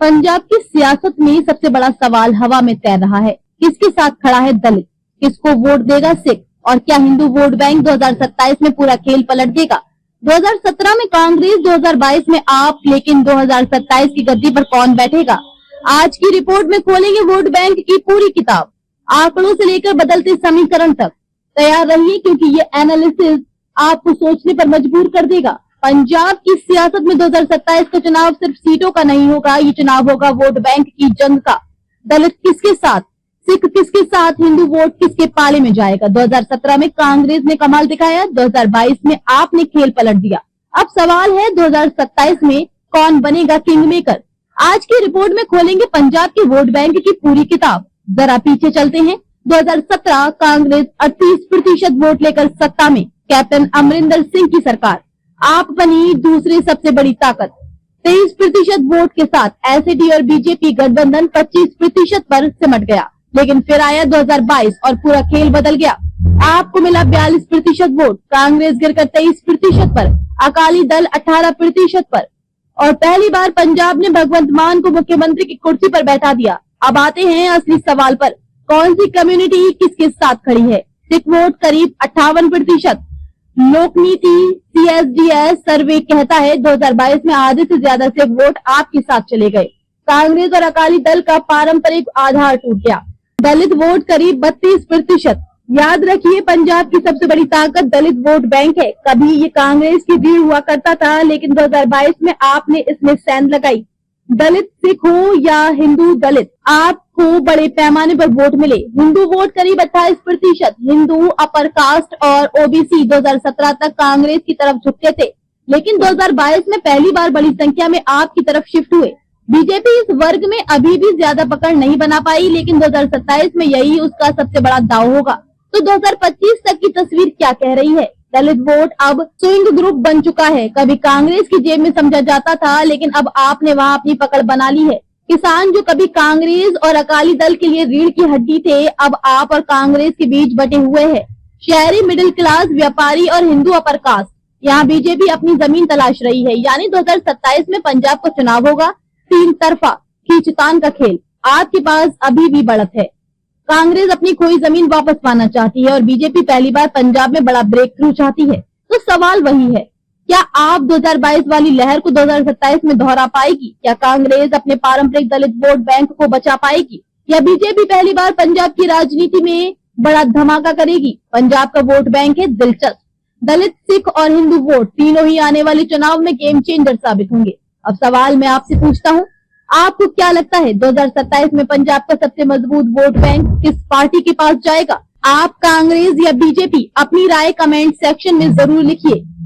पंजाब की सियासत में सबसे बड़ा सवाल हवा में तैर रहा है। किसके साथ खड़ा है दलित, किसको वोट देगा सिख, और क्या हिंदू वोट बैंक 2027 में पूरा खेल पलट देगा। 2017 में कांग्रेस, 2022 में आप, लेकिन 2027 की गद्दी पर कौन बैठेगा। आज की रिपोर्ट में खोलेंगे वोट बैंक की पूरी किताब, आंकड़ों से लेकर बदलते समीकरण तक। तैयार रहिए क्योंकि ये एनालिसिस आपको सोचने पर मजबूर कर देगा। पंजाब की सियासत में 2027 का चुनाव सिर्फ सीटों का नहीं होगा, ये चुनाव होगा वोट बैंक की जंग का। दलित किसके साथ, सिख किसके साथ, हिंदू वोट किसके पाले में जाएगा। 2017 में कांग्रेस ने कमाल दिखाया, 2022 में आपने खेल पलट दिया। अब सवाल है 2027 में कौन बनेगा किंग मेकर। आज की रिपोर्ट में खोलेंगे पंजाब के वोट बैंक की पूरी किताब। जरा पीछे चलते हैं। 2017 कांग्रेस 38% वोट लेकर सत्ता में, कैप्टन अमरिंदर सिंह की सरकार। आप बनी दूसरी सबसे बड़ी ताकत। 23% वोट के साथ एसएडी और बीजेपी गठबंधन 25% पर सिमट गया। लेकिन फिर आया 2022 और पूरा खेल बदल गया। आपको मिला 42% वोट, कांग्रेस गिरकर 23% पर, अकाली दल 18% पर, और पहली बार पंजाब ने भगवंत मान को मुख्यमंत्री की कुर्सी पर बैठा दिया। अब आते हैं असली सवाल पर, कौन सी कम्युनिटी किसके साथ खड़ी है। सिख वोट करीब 58%। लोकनीति सीएसडीएस सर्वे कहता है 2022 में आधे से ज्यादा सिख वोट आपके साथ चले गए। कांग्रेस और अकाली दल का पारंपरिक आधार टूट गया। दलित वोट करीब 32%। याद रखिए, पंजाब की सबसे बड़ी ताकत दलित वोट बैंक है। कभी ये कांग्रेस की रीढ़ हुआ करता था, लेकिन 2022 में आपने इसमें सेंध लगाई। दलित सिख हो या हिंदू दलित, आपको बड़े पैमाने पर वोट मिले। हिंदू वोट करीब 28%। हिंदू, अपर कास्ट और ओबीसी 2017 तक कांग्रेस की तरफ झुकते थे, लेकिन 2022 में पहली बार बड़ी संख्या में आपकी तरफ शिफ्ट हुए। बीजेपी इस वर्ग में अभी भी ज्यादा पकड़ नहीं बना पाई, लेकिन 2027 में यही उसका सबसे बड़ा दांव होगा। तो 2025 तक की तस्वीर क्या कह रही है। दलित वोट अब स्विंग ग्रुप बन चुका है। कभी कांग्रेस की जेब में समझा जाता था, लेकिन अब आपने वहां अपनी पकड़ बना ली है। किसान जो कभी कांग्रेस और अकाली दल के लिए रीढ़ की हड्डी थे, अब आप और कांग्रेस के बीच बटे हुए हैं। शहरी मिडिल क्लास, व्यापारी और हिंदू अपर कास्ट, यहाँ बीजेपी अपनी जमीन तलाश रही है। यानी 2027 में पंजाब का चुनाव होगा 3 तरफा खींचतान का खेल। आपके पास अभी भी बढ़त है। कांग्रेस अपनी खोई जमीन वापस पाना चाहती है और बीजेपी पहली बार पंजाब में बड़ा ब्रेक थ्रू चाहती है। तो सवाल वही है, क्या आप 2022 वाली लहर को 2027 में दोहरा पाएगी। क्या कांग्रेस अपने पारंपरिक दलित वोट बैंक को बचा पाएगी, या बीजेपी पहली बार पंजाब की राजनीति में बड़ा धमाका करेगी। पंजाब का वोट बैंक है दिलचस्प। दलित, सिख और हिंदू वोट तीनों ही आने वाले चुनाव में गेम चेंजर साबित होंगे। अब सवाल मैं आपसे पूछता हूँ, आपको क्या लगता है 2027 में पंजाब का सबसे मजबूत वोट बैंक किस पार्टी के पास जाएगा। आप, कांग्रेस या बीजेपी, अपनी राय कमेंट सेक्शन में जरूर लिखिए।